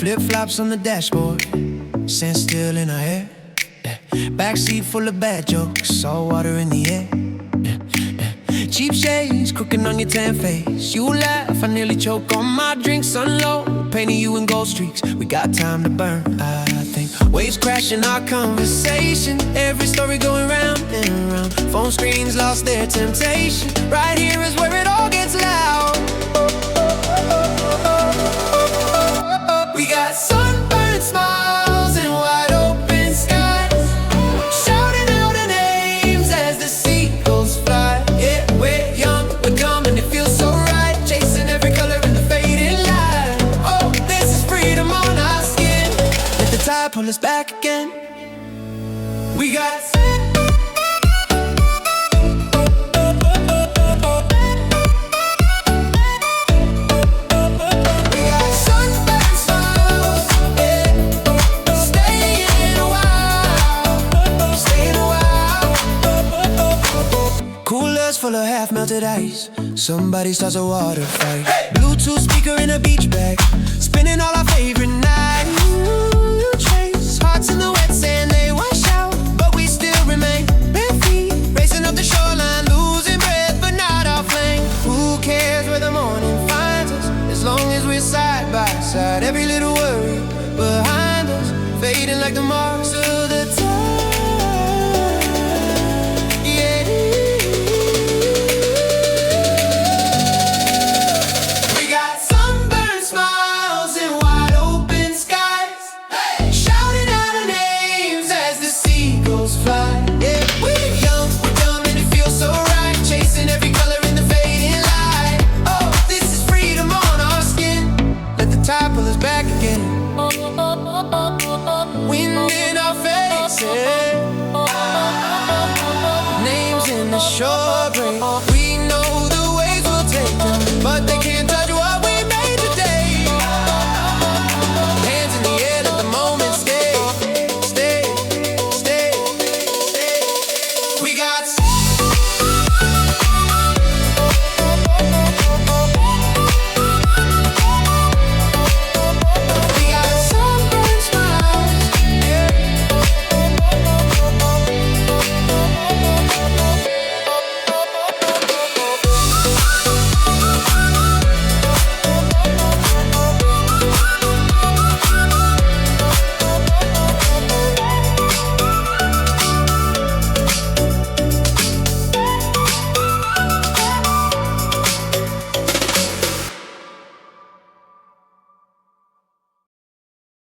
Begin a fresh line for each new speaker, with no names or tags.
Flip-flops on the dashboard, sand still in her hair. Backseat full of bad jokes, salt water in the air. Cheap shades, crooking on your tan face. You laugh, I nearly choke on my drink. Sun low, painting you in gold streaks. We got time to burn, I think. Waves crashing our conversation. Every story going round and round. Phone screens lost their temptation. Right here is where it all gets loud. We got sunburned smiles and wide open skies, shouting out our names as the seagulls fly. Yeah, we're young, we're coming, it feels so right. Chasing every color in the fading light. Oh, this is freedom on our skin. Let the tide pull us back again. We got full of half-melted ice. Somebody starts a water fight. Bluetooth speaker in a beach bag, spinning all our favorite nights. Chase hearts in the wet